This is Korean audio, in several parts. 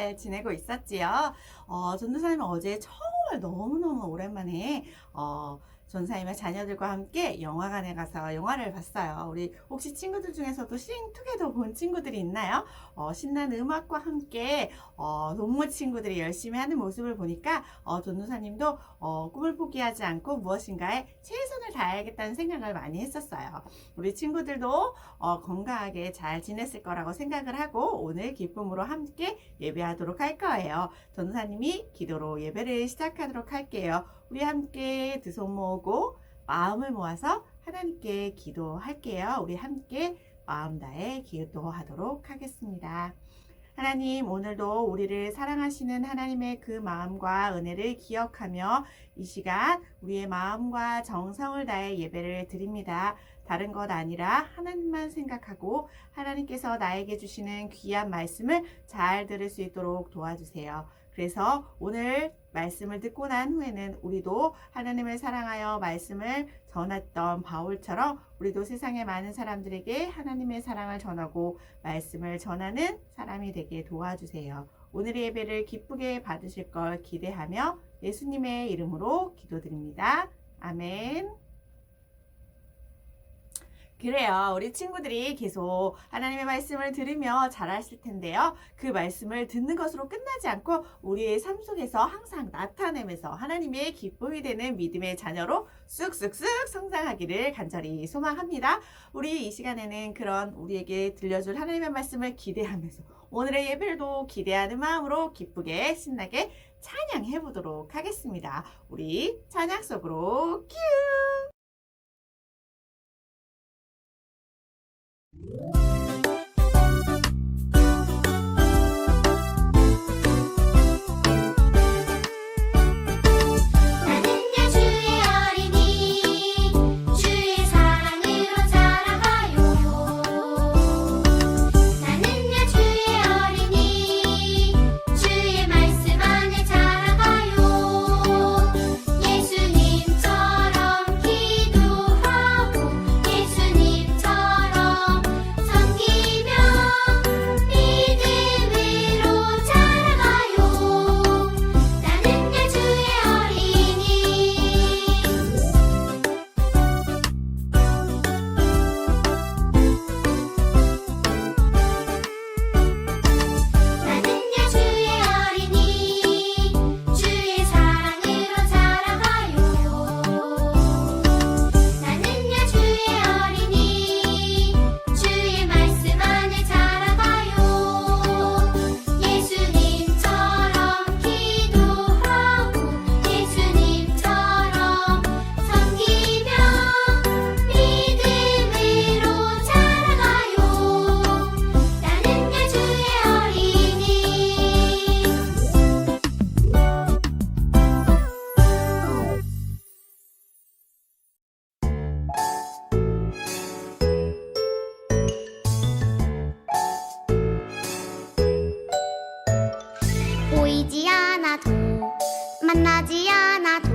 잘 지내고 있었지요? 전도사님은 어제 정말 너무너무 오랜만에 전사님의 자녀들과 함께 영화관에 가서 영화를 봤어요. 우리 혹시 친구들 중에서도 싱투게더 본 친구들이 있나요? 신나는 음악과 함께 동무 친구들이 열심히 하는 모습을 보니까 전도사님도 꿈을 포기하지 않고 무엇인가에 최선을 다해야겠다는 생각을 많이 했었어요. 우리 친구들도 건강하게 잘 지냈을 거라고 생각을 하고 오늘 기쁨으로 함께 예배하도록 할 거예요. 전도사님이 기도로 예배를 시작하도록 할게요. 우리 함께 두 손 모으고 마음을 모아서 하나님께 기도할게요. 우리 함께 마음 다해 기도하도록 하겠습니다. 하나님, 오늘도 우리를 사랑하시는 하나님의 그 마음과 은혜를 기억하며 이 시간 우리의 마음과 정성을 다해 예배를 드립니다. 다른 것 아니라 하나님만 생각하고 하나님께서 나에게 주시는 귀한 말씀을 잘 들을 수 있도록 도와주세요. 그래서 오늘 말씀을 듣고 난 후에는 우리도 하나님을 사랑하여 말씀을 전했던 바울처럼 우리도 세상의 많은 사람들에게 하나님의 사랑을 전하고 말씀을 전하는 사람이 되게 도와주세요. 오늘의 예배를 기쁘게 받으실 걸 기대하며 예수님의 이름으로 기도드립니다. 아멘. 그래요. 우리 친구들이 계속 하나님의 말씀을 들으며 자라실 텐데요. 그 말씀을 듣는 것으로 끝나지 않고 우리의 삶 속에서 항상 나타내면서 하나님의 기쁨이 되는 믿음의 자녀로 쑥쑥쑥 성장하기를 간절히 소망합니다. 우리 이 시간에는 그런 우리에게 들려줄 하나님의 말씀을 기대하면서 오늘의 예배도 기대하는 마음으로 기쁘게 신나게 찬양해 보도록 하겠습니다. 우리 찬양 속으로 큐! 나는야 주의 어린이 주의 사랑으로 자라가요. 나는야 주의 어린이 주의 말씀 안에 자라가요. 예수님처럼 기도하고 예수님처럼 섬기며 믿음으로 자라가요. 나는야 주의 어린이 나는야 주의 어린이 주의 사랑으로 자라가요. 나는야 주의 어린이 주의 말씀 안에 자라가요. 예수님처럼 기도하고 예수님처럼 섬기며 믿음으로 자라가요. 나는야 주의 어린이 보이지 않아도 만나지 않아도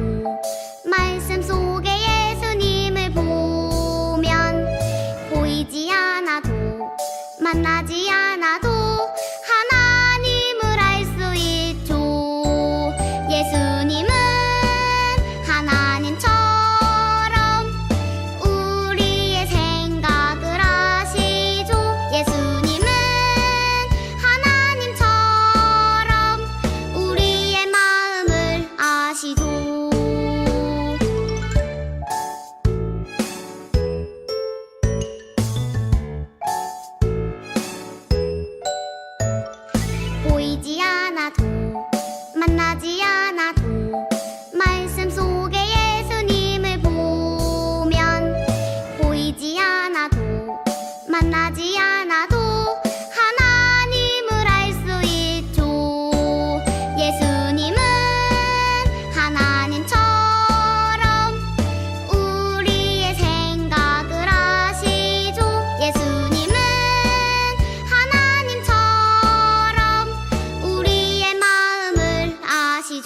말씀 속에 예수님을 보면 보이지 않아도 만나지 않아도 하나님을 알 수 있죠. 예수님은 하나님처럼 우리의 생각을 아시죠. 예수님은 하나님처럼 우리의 마음을 아시죠. 보이지 않아도 만나지 않아도 말씀 속에 예수님을 보면 보이지 않아도 만나지 않아도 하나님을 알 수 있죠. 예수님은 하나님처럼 우리의 생각을 아시죠. 예수님은 하나님처럼 우리의 마음을 아시죠.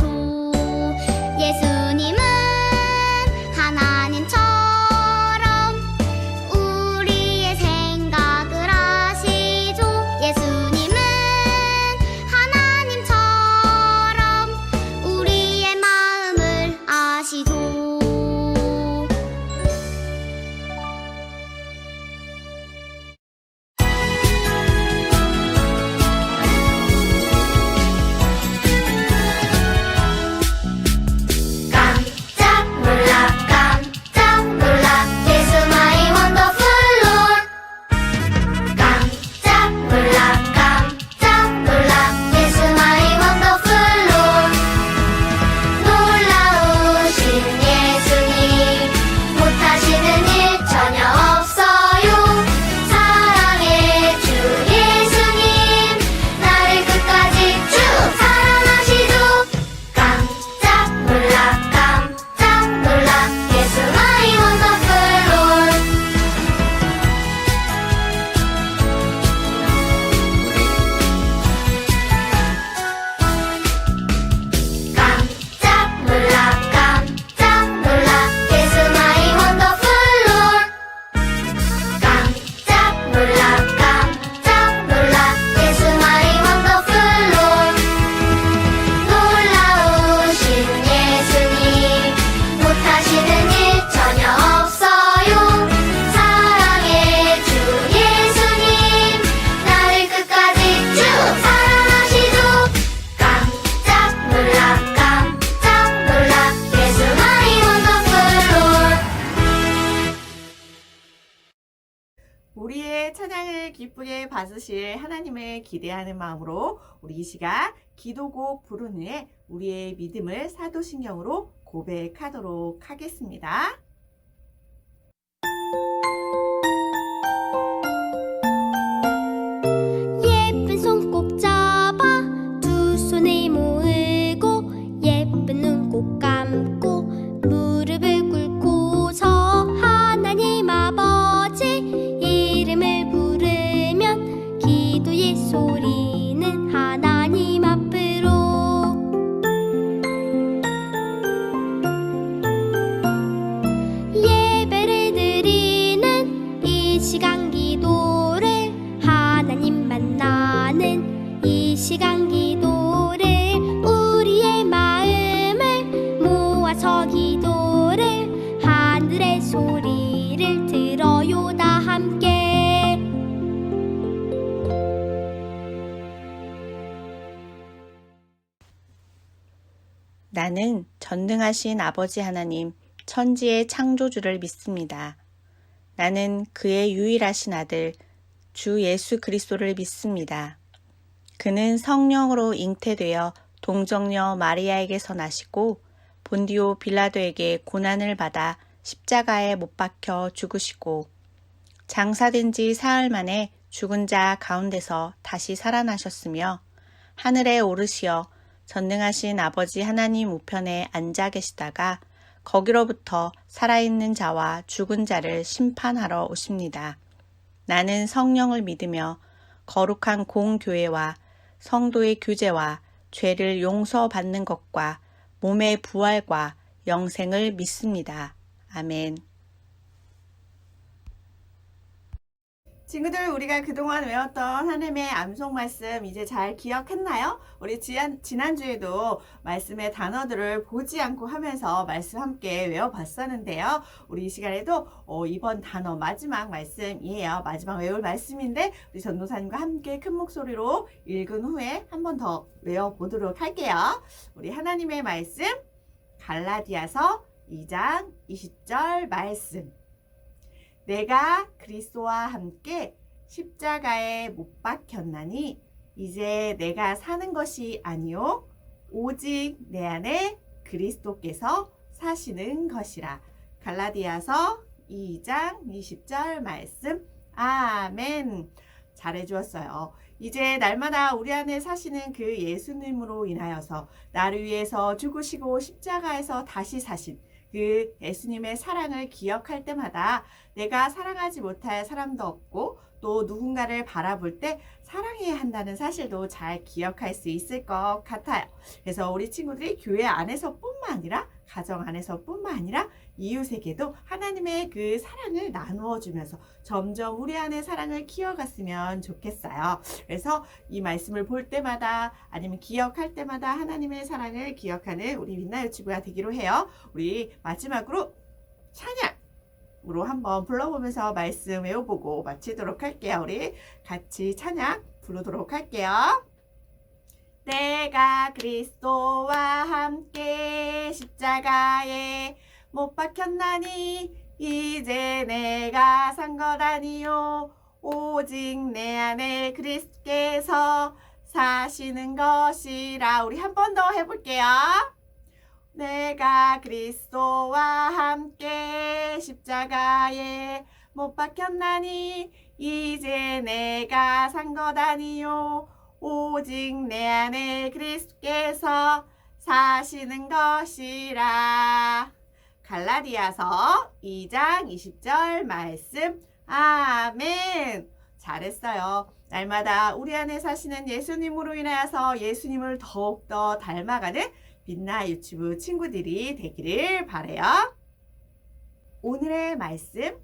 기쁘게 받으실 하나님을 기대하는 마음으로 우리 이 시간 기도곡 부른 후에 우리의 믿음을 사도신경으로 고백하도록 하겠습니다. 예쁜 손 꼭 잡아 두 손을 모으고 예쁜 눈 꼭 감고 무릎을 꿇고서 하나님 아버지 이름을 부르면 기도의 소리는 하나님 앞으로 예배를 드리는 이 시간 기도를 하나님 만나는 이 시간 기도를 우리의 마음을 모아서 기도를 하늘의 소리를 들어요 다 함께. 나는 전능하신 아버지 하나님, 천지의 창조주를 믿습니다. 나는 그의 유일하신 아들, 주 예수 그리스도를 믿습니다. 그는 성령으로 잉태되어 동정녀 마리아에게서 나시고 본디오 빌라도에게 고난을 받아 십자가에 못 박혀 죽으시고 장사된 지 사흘 만에 죽은 자 가운데서 다시 살아나셨으며 하늘에 오르시어 전능하신 아버지 하나님 우편에 앉아 계시다가 거기로부터 살아있는 자와 죽은 자를 심판하러 오십니다. 나는 성령을 믿으며 거룩한 공교회와 성도의 교제와 죄를 용서받는 것과 몸의 부활과 영생을 믿습니다. 아멘. 친구들, 우리가 그동안 외웠던 하나님의 암송 말씀 이제 잘 기억했나요? 우리 지난주에도 말씀의 단어들을 보지 않고 하면서 말씀 함께 외워봤었는데요. 우리 이 시간에도 이번 단어 마지막 말씀이에요. 마지막 외울 말씀인데 우리 전도사님과 함께 큰 목소리로 읽은 후에 한 번 더 외워보도록 할게요. 우리 하나님의 말씀 갈라디아서 2장 20절 말씀. 내가 그리스도와 함께 십자가에 못 박혔나니 이제 내가 사는 것이 아니요 오직 내 안에 그리스도께서 사시는 것이라. 갈라디아서 2장 20절 말씀. 아멘. 잘해주었어요. 이제 날마다 우리 안에 사시는 그 예수님으로 인하여서 나를 위해서 죽으시고 십자가에서 다시 사신 그 예수님의 사랑을 기억할 때마다 내가 사랑하지 못할 사람도 없고 또 누군가를 바라볼 때 사랑해야 한다는 사실도 잘 기억할 수 있을 것 같아요. 그래서 우리 친구들이 교회 안에서뿐만 아니라 가정 안에서뿐만 아니라 이웃에게도 하나님의 그 사랑을 나누어 주면서 점점 우리 안에 사랑을 키워갔으면 좋겠어요. 그래서 이 말씀을 볼 때마다 아니면 기억할 때마다 하나님의 사랑을 기억하는 우리 민나 유치부가 되기로 해요. 우리 마지막으로 찬양으로 한번 불러보면서 말씀 외워보고 마치도록 할게요. 우리 같이 찬양 부르도록 할게요. 내가 그리스도와 함께 십자가에 못 박혔나니 이제 내가 산 것 아니요 오직 내 안에 그리스도께서 사시는 것이라. 우리 한 번 더 해볼게요. 내가 그리스도와 함께 십자가에 못 박혔나니 이제 내가 산 것 아니요 오직 내 안에 그리스도께서 사시는 것이라. 갈라디아서 2장 20절 말씀. 아멘. 잘했어요. 날마다 우리 안에 사시는 예수님으로 인하여서 예수님을 더욱더 닮아가는 빛나 유튜브 친구들이 되기를 바라요. 오늘의 말씀,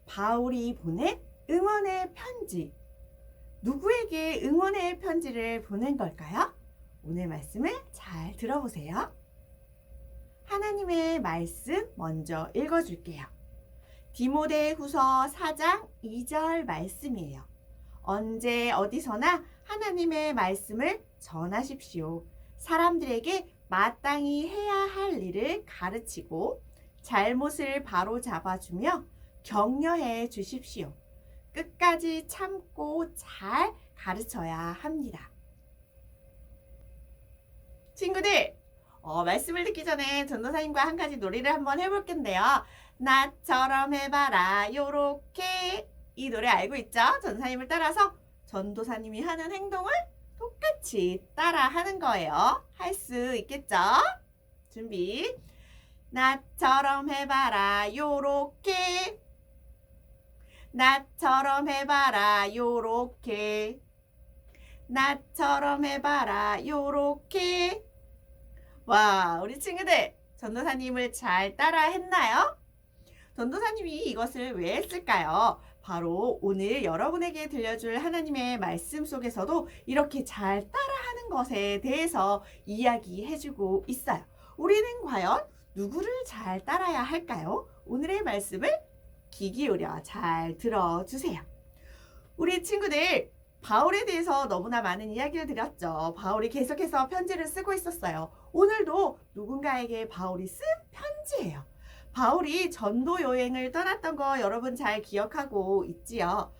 바울이 보낸 응원의 편지. 누구에게 응원의 편지를 보낸 걸까요? 오늘 말씀을 잘 들어보세요. 하나님의 말씀 먼저 읽어줄게요. 디모데후서 4장 2절 말씀이에요. 언제 어디서나 하나님의 말씀을 전하십시오. 사람들에게 마땅히 해야 할 일을 가르치고 잘못을 바로 잡아주며 격려해 주십시오. 끝까지 참고 잘 가르쳐야 합니다. 친구들, 말씀을 듣기 전에 전도사님과 한 가지 놀이를 한번 해볼 건데요. 나처럼 해봐라 요렇게, 이 노래 알고 있죠? 전도사님을 따라서 전도사님이 하는 행동을 똑같이 따라 하는 거예요. 할 수 있겠죠? 준비. 나처럼 해봐라 요렇게, 나처럼 해봐라 요렇게, 나처럼 해봐라 요렇게. 와, 우리 친구들 전도사님을 잘 따라 했나요? 전도사님이 이것을 왜 했을까요? 바로 오늘 여러분에게 들려줄 하나님의 말씀 속에서도 이렇게 잘 따라하는 것에 대해서 이야기해주고 있어요. 우리는 과연 누구를 잘 따라야 할까요? 오늘의 말씀을 귀 기울여 잘 들어주세요. 우리 친구들, 바울에 대해서 너무나 많은 이야기를 드렸죠. 바울이 계속해서 편지를 쓰고 있었어요. 오늘도 누군가에게 바울이 쓴 편지예요. 바울이 전도 여행을 떠났던 거 여러분 잘 기억하고 있지요?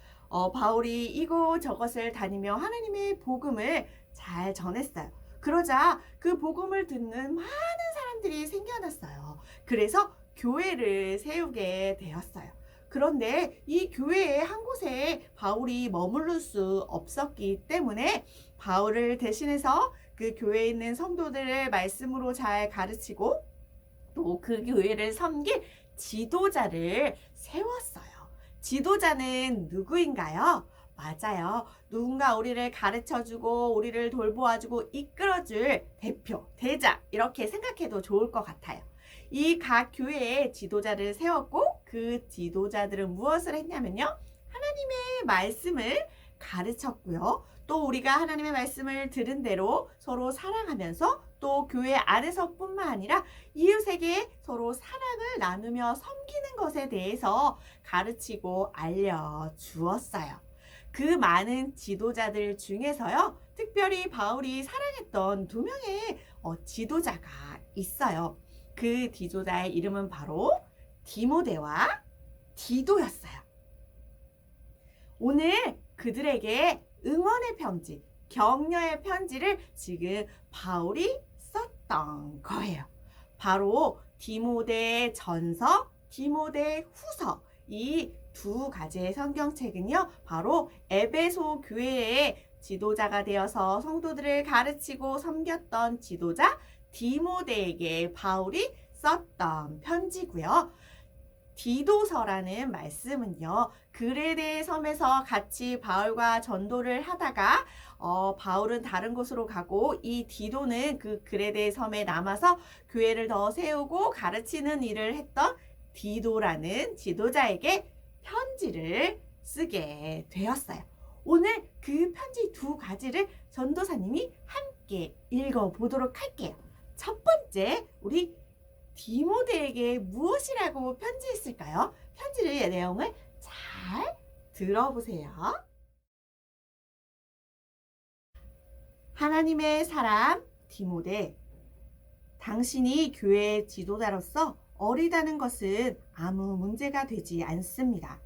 바울이 이곳 저곳을 다니며 하나님의 복음을 잘 전했어요. 그러자 그 복음을 듣는 많은 사람들이 생겨났어요. 그래서 교회를 세우게 되었어요. 그런데 이 교회의 한 곳에 바울이 머무를 수 없었기 때문에 바울을 대신해서 그 교회에 있는 성도들을 말씀으로 잘 가르치고 또 그 교회를 섬길 지도자를 세웠어요. 지도자는 누구인가요? 맞아요. 누군가 우리를 가르쳐주고 우리를 돌보아주고 이끌어줄 대표, 대장 이렇게 생각해도 좋을 것 같아요. 이 각 교회에 지도자를 세웠고 그 지도자들은 무엇을 했냐면요. 하나님의 말씀을 가르쳤고요. 또 우리가 하나님의 말씀을 들은 대로 서로 사랑하면서 또 교회 안에서뿐만 아니라 이웃에게 서로 사랑을 나누며 섬기는 것에 대해서 가르치고 알려주었어요. 그 많은 지도자들 중에서요. 특별히 바울이 사랑했던 2명의 지도자가 있어요. 그 지도자의 이름은 바로 디모데와 디도였어요. 오늘 그들에게 응원의 편지, 격려의 편지를 지금 바울이 썼던 거예요. 바로 디모데 전서, 디모데 후서 이 2가지의 성경책은요. 바로 에베소 교회의 지도자가 되어서 성도들을 가르치고 섬겼던 지도자 디모데에게 바울이 썼던 편지고요. 디도서라는 말씀은요. 그레데 섬에서 같이 바울과 전도를 하다가 바울은 다른 곳으로 가고 이 디도는 그 그레데 섬에 남아서 교회를 더 세우고 가르치는 일을 했던 디도라는 지도자에게 편지를 쓰게 되었어요. 오늘 그 편지 2가지를 전도사님이 함께 읽어보도록 할게요. 첫 번째, 우리 디모데에게 무엇이라고 편지했을까요? 편지의 내용을 잘 들어보세요. 하나님의 사람 디모데, 당신이 교회의 지도자로서 어리다는 것은 아무 문제가 되지 않습니다.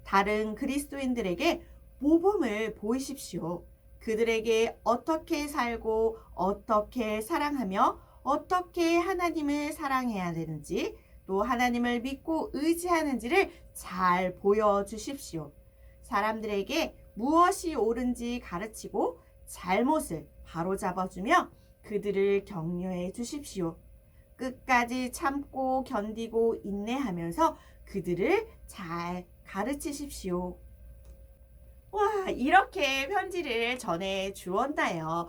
다른 그리스도인들에게 모범을 보이십시오. 그들에게 어떻게 살고 어떻게 사랑하며 어떻게 하나님을 사랑해야 되는지 또 하나님을 믿고 의지하는지를 잘 보여주십시오. 사람들에게 무엇이 옳은지 가르치고 잘못을 바로잡아주며 그들을 격려해 주십시오. 끝까지 참고 견디고 인내하면서 그들을 잘 가르치십시오. 와, 이렇게 편지를 전해 주었나요?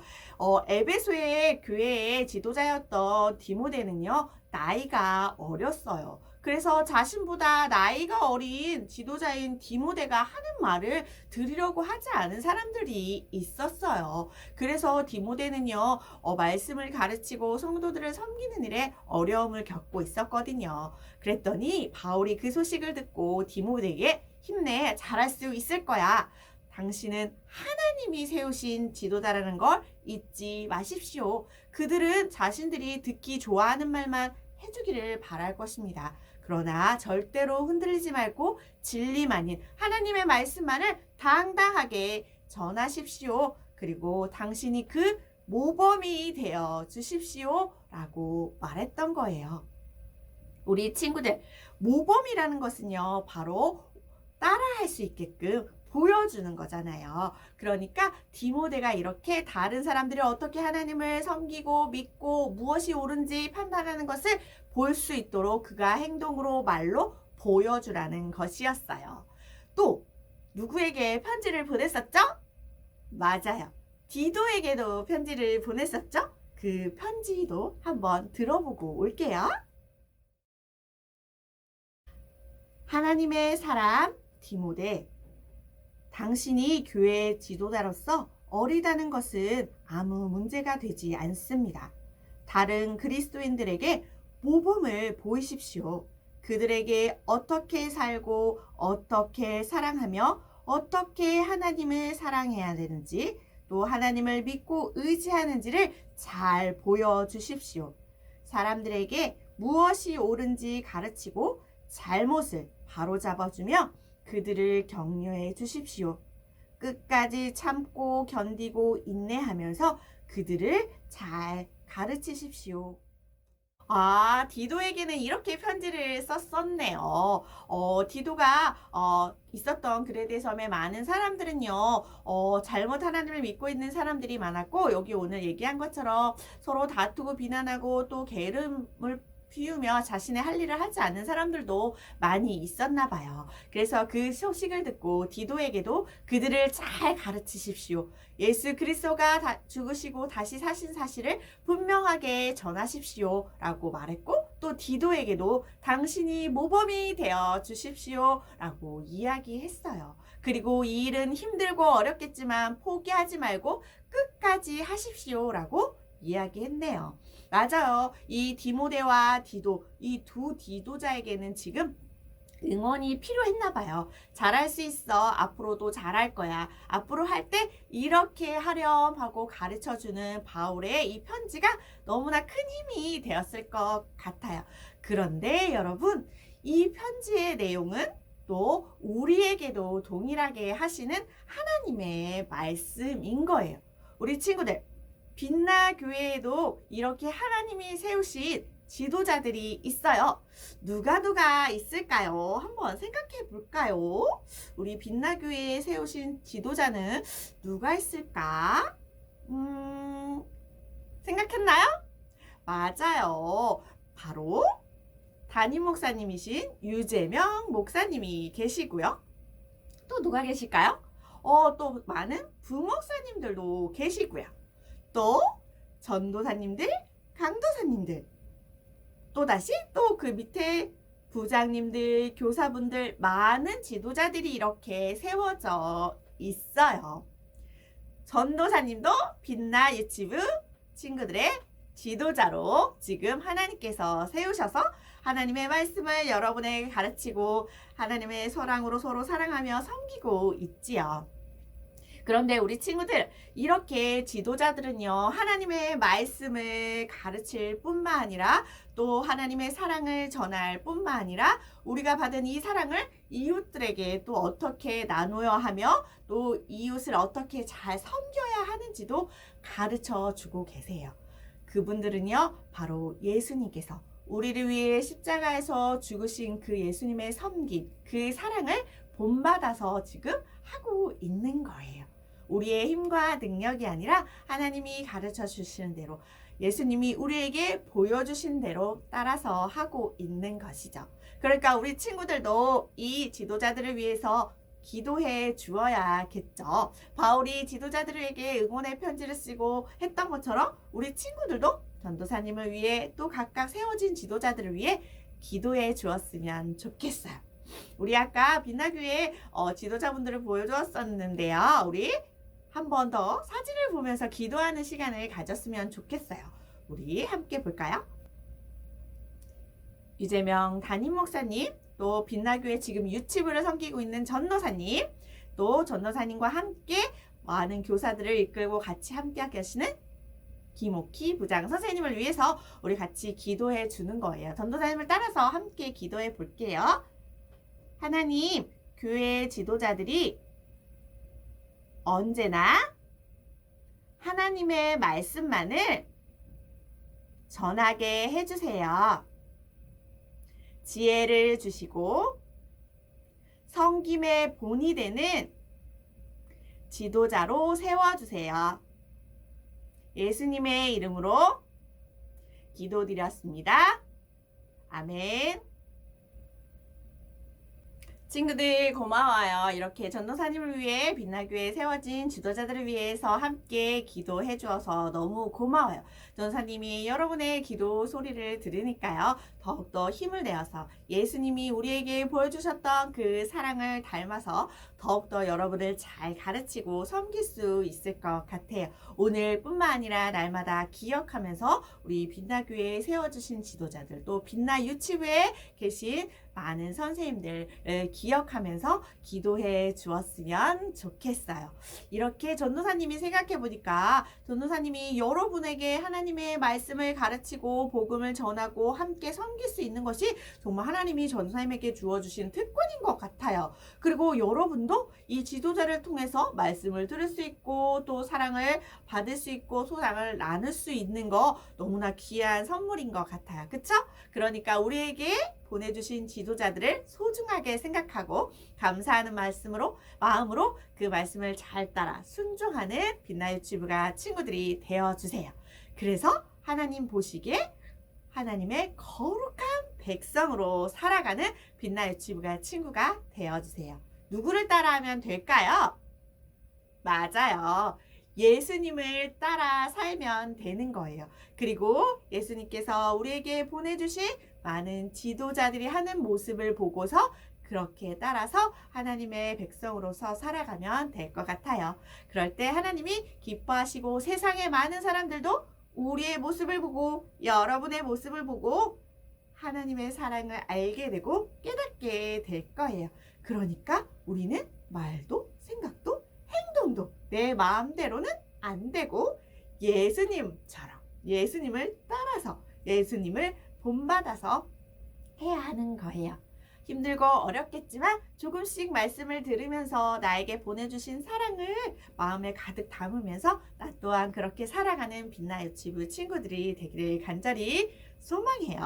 에베소의 교회의 지도자였던 디모데는요, 나이가 어렸어요. 그래서 자신보다 나이가 어린 지도자인 디모데가 하는 말을 들으려고 하지 않은 사람들이 있었어요. 그래서 디모데는요, 말씀을 가르치고 성도들을 섬기는 일에 어려움을 겪고 있었거든요. 그랬더니 바울이 그 소식을 듣고 디모데에게 힘내, 잘할 수 있을 거야. 당신은 하나님이 세우신 지도자라는 걸 잊지 마십시오. 그들은 자신들이 듣기 좋아하는 말만 해주기를 바랄 것입니다. 그러나 절대로 흔들리지 말고 진리만 아닌 하나님의 말씀만을 당당하게 전하십시오. 그리고 당신이 그 모범이 되어 주십시오 라고 말했던 거예요. 우리 친구들, 모범이라는 것은요, 바로 따라할 수 있게끔 보여주는 거잖아요. 그러니까 디모데가 이렇게 다른 사람들이 어떻게 하나님을 섬기고 믿고 무엇이 옳은지 판단하는 것을 볼 수 있도록 그가 행동으로 말로 보여주라는 것이었어요. 또 누구에게 편지를 보냈었죠? 맞아요. 디도에게도 편지를 보냈었죠? 그 편지도 한번 들어보고 올게요. 하나님의 사람 디모데, 당신이 교회 지도자로서 어리다는 것은 아무 문제가 되지 않습니다. 다른 그리스도인들에게 모범을 보이십시오. 그들에게 어떻게 살고 어떻게 사랑하며 어떻게 하나님을 사랑해야 되는지, 또 하나님을 믿고 의지하는지를 잘 보여주십시오. 사람들에게 무엇이 옳은지 가르치고 잘못을 바로잡아주며 그들을 격려해 주십시오. 끝까지 참고 견디고 인내하면서 그들을 잘 가르치십시오. 디도에게는 이렇게 편지를 썼었네요. 디도가 있었던 그레데 섬의 많은 사람들은요, 잘못 하나님을 믿고 있는 사람들이 많았고, 여기 오늘 얘기한 것처럼 서로 다투고 비난하고 또 게으름을 피우며 자신의 할 일을 하지 않는 사람들도 많이 있었나 봐요. 그래서 그 소식을 듣고 디도에게도 그들을 잘 가르치십시오. 예수 그리스도가 죽으시고 다시 사신 사실을 분명하게 전하십시오 라고 말했고, 또 디도에게도 당신이 모범이 되어 주십시오 라고 이야기했어요. 그리고 이 일은 힘들고 어렵겠지만 포기하지 말고 끝까지 하십시오 라고 이야기했네요. 맞아요. 이 디모데와 디도, 이 두 디도자에게는 지금 응원이 필요했나 봐요. 잘할 수 있어. 앞으로도 잘할 거야. 앞으로 할 때 이렇게 하렴 하고 가르쳐주는 바울의 이 편지가 너무나 큰 힘이 되었을 것 같아요. 그런데 여러분, 이 편지의 내용은 또 우리에게도 동일하게 하시는 하나님의 말씀인 거예요. 우리 친구들, 빛나 교회에도 이렇게 하나님이 세우신 지도자들이 있어요. 누가 있을까요? 한번 생각해 볼까요? 우리 빛나 교회에 세우신 지도자는 누가 있을까? 생각했나요? 맞아요. 바로 담임 목사님이신 유재명 목사님이 계시고요. 또 누가 계실까요? 또 많은 부목사님들도 계시고요. 또 전도사님들, 강도사님들, 또다시 또 그 밑에 부장님들, 교사분들, 많은 지도자들이 이렇게 세워져 있어요. 전도사님도 빛나 유치부 친구들의 지도자로 지금 하나님께서 세우셔서 하나님의 말씀을 여러분에게 가르치고 하나님의 사랑으로 서로 사랑하며 섬기고 있지요. 그런데 우리 친구들, 이렇게 지도자들은요, 하나님의 말씀을 가르칠 뿐만 아니라 또 하나님의 사랑을 전할 뿐만 아니라 우리가 받은 이 사랑을 이웃들에게 또 어떻게 나누어야 하며 또 이웃을 어떻게 잘 섬겨야 하는지도 가르쳐 주고 계세요. 그분들은요, 바로 예수님께서 우리를 위해 십자가에서 죽으신 그 예수님의 섬김, 그 사랑을 본받아서 지금 하고 있는 거예요. 우리의 힘과 능력이 아니라 하나님이 가르쳐 주시는 대로, 예수님이 우리에게 보여주신 대로 따라서 하고 있는 것이죠. 그러니까 우리 친구들도 이 지도자들을 위해서 기도해 주어야겠죠. 바울이 지도자들에게 응원의 편지를 쓰고 했던 것처럼 우리 친구들도 전도사님을 위해 또 각각 세워진 지도자들을 위해 기도해 주었으면 좋겠어요. 우리 아까 빛나교회 지도자분들을 보여주었었는데요. 우리 한 번 더 사진을 보면서 기도하는 시간을 가졌으면 좋겠어요. 우리 함께 볼까요? 유재명 담임 목사님, 또 빛나교회 지금 유치부를 섬기고 있는 전도사님, 또 전도사님과 함께 많은 교사들을 이끌고 같이 함께 계시는 김옥희 부장 선생님을 위해서 우리 같이 기도해 주는 거예요. 전도사님을 따라서 함께 기도해 볼게요. 하나님, 교회 지도자들이 언제나 하나님의 말씀만을 전하게 해주세요. 지혜를 주시고 섬김의 본이 되는 지도자로 세워주세요. 예수님의 이름으로 기도드렸습니다. 아멘. 친구들 고마워요. 이렇게 전도사님을 위해 빛나교회에 세워진 지도자들을 위해서 함께 기도해 주어서 너무 고마워요. 전도사님이 여러분의 기도 소리를 들으니까요. 더욱더 힘을 내어서 예수님이 우리에게 보여주셨던 그 사랑을 닮아서 더욱더 여러분을 잘 가르치고 섬길 수 있을 것 같아요. 오늘뿐만 아니라 날마다 기억하면서 우리 빛나교회에 세워주신 지도자들, 또 빛나 유치부에 계신 많은 선생님들을 기억하면서 기도해 주었으면 좋겠어요. 이렇게 전도사님이 생각해 보니까 전도사님이 여러분에게 하나님의 말씀을 가르치고 복음을 전하고 함께 섬길 수 있는 것이 정말 하나님이 전도사님에게 주어주신 특권인 것 같아요. 그리고 여러분도 이 지도자를 통해서 말씀을 들을 수 있고 또 사랑을 받을 수 있고 소망을 나눌 수 있는 거 너무나 귀한 선물인 것 같아요. 그쵸? 그러니까 우리에게 보내주신 지도자들을 소중하게 생각하고 감사하는 마음으로 그 말씀을 잘 따라 순종하는 빛나 유치부가 친구들이 되어주세요. 그래서 하나님 보시기에 하나님의 거룩한 백성으로 살아가는 빛나 유치부가 친구가 되어주세요. 누구를 따라하면 될까요? 맞아요. 예수님을 따라 살면 되는 거예요. 그리고 예수님께서 우리에게 보내주신 많은 지도자들이 하는 모습을 보고서 그렇게 따라서 하나님의 백성으로서 살아가면 될 것 같아요. 그럴 때 하나님이 기뻐하시고 세상의 많은 사람들도 우리의 모습을 보고 여러분의 모습을 보고 하나님의 사랑을 알게 되고 깨닫게 될 거예요. 그러니까 우리는 말도 생각도 행동도 내 마음대로는 안 되고 예수님처럼 예수님을 따라서 예수님을 본받아서 해야 하는 거예요. 힘들고 어렵겠지만 조금씩 말씀을 들으면서 나에게 보내주신 사랑을 마음에 가득 담으면서 나 또한 그렇게 살아가는 빛나 유치부 친구들이 되기를 간절히 소망해요.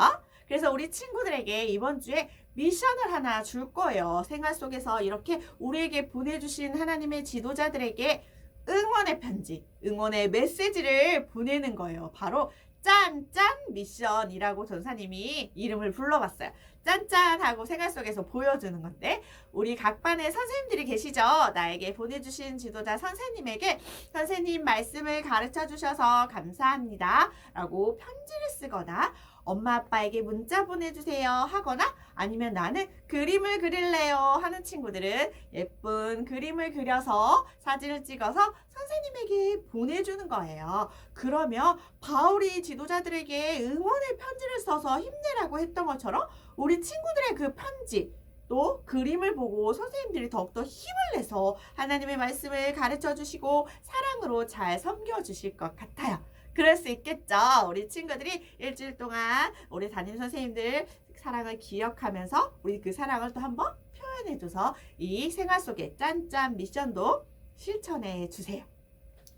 그래서 우리 친구들에게 이번 주에 미션을 하나 줄 거예요. 생활 속에서 이렇게 우리에게 보내주신 하나님의 지도자들에게 응원의 편지, 응원의 메시지를 보내는 거예요. 바로 짠짠 미션이라고 전사님이 이름을 불러봤어요. 짠짠 하고 생활 속에서 보여주는 건데 우리 각 반에 선생님들이 계시죠? 나에게 보내주신 지도자 선생님에게 선생님 말씀을 가르쳐 주셔서 감사합니다 라고 편지를 쓰거나 엄마 아빠에게 문자 보내주세요 하거나 아니면 나는 그림을 그릴래요 하는 친구들은 예쁜 그림을 그려서 사진을 찍어서 선생님에게 보내주는 거예요. 그러면 바울이 지도자들에게 응원의 편지를 써서 힘내라고 했던 것처럼 우리 친구들의 그 편지 또 그림을 보고 선생님들이 더욱더 힘을 내서 하나님의 말씀을 가르쳐 주시고 사랑으로 잘 섬겨 주실 것 같아요. 그럴 수 있겠죠. 우리 친구들이 일주일 동안 우리 담임 선생님들 사랑을 기억하면서 우리 그 사랑을 또 한번 표현해줘서 이 생활 속의 짠짠 미션도 실천해 주세요.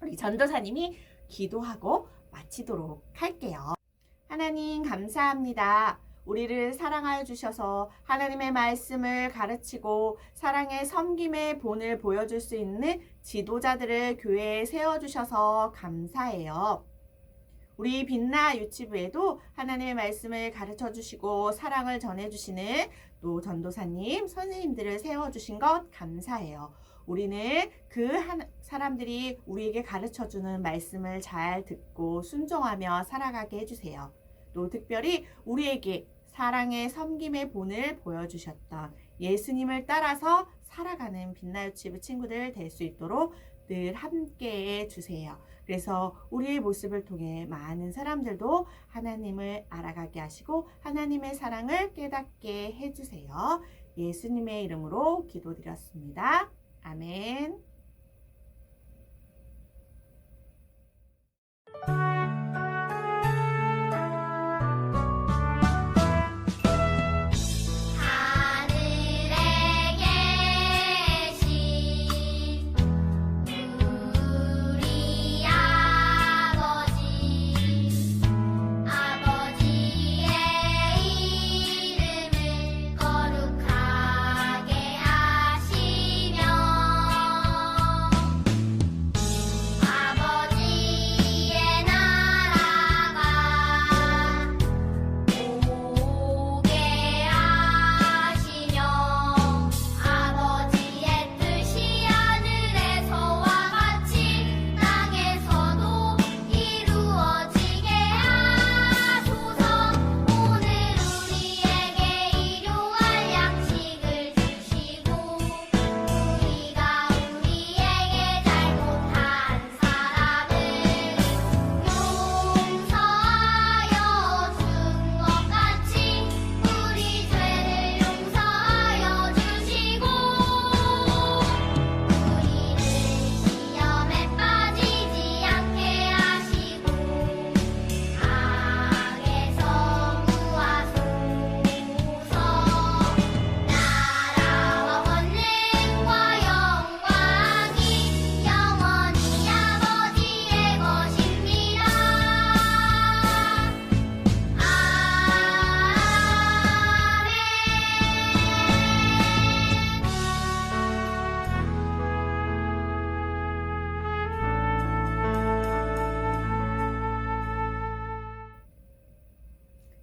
우리 전도사님이 기도하고 마치도록 할게요. 하나님 감사합니다. 우리를 사랑하여 주셔서 하나님의 말씀을 가르치고 사랑의 섬김의 본을 보여줄 수 있는 지도자들을 교회에 세워주셔서 감사해요. 우리 빛나 유치부에도 하나님의 말씀을 가르쳐 주시고 사랑을 전해 주시는 또 전도사님, 선생님들을 세워주신 것 감사해요. 우리는 그 사람들이 우리에게 가르쳐 주는 말씀을 잘 듣고 순종하며 살아가게 해주세요. 또 특별히 우리에게 사랑의 섬김의 본을 보여주셨던 예수님을 따라서 살아가는 빛나 유치부 친구들 될 수 있도록 늘 함께 해주세요. 그래서 우리의 모습을 통해 많은 사람들도 하나님을 알아가게 하시고 하나님의 사랑을 깨닫게 해주세요. 예수님의 이름으로 기도드렸습니다. 아멘.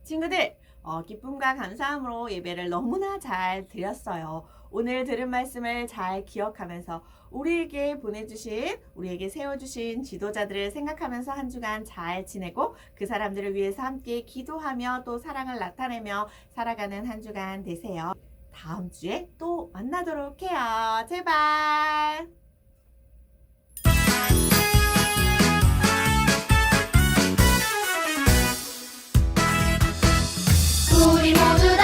친구들, 기쁨과 감사함으로 예배를 너무나 잘 드렸어요. 오늘 들은 말씀을 잘 기억하면서 우리에게 보내주신, 우리에게 세워주신 지도자들을 생각하면서 한 주간 잘 지내고 그 사람들을 위해서 함께 기도하며 또 사랑을 나타내며 살아가는 한 주간 되세요. 다음 주에 또 만나도록 해요. 제발. 우리 모두 다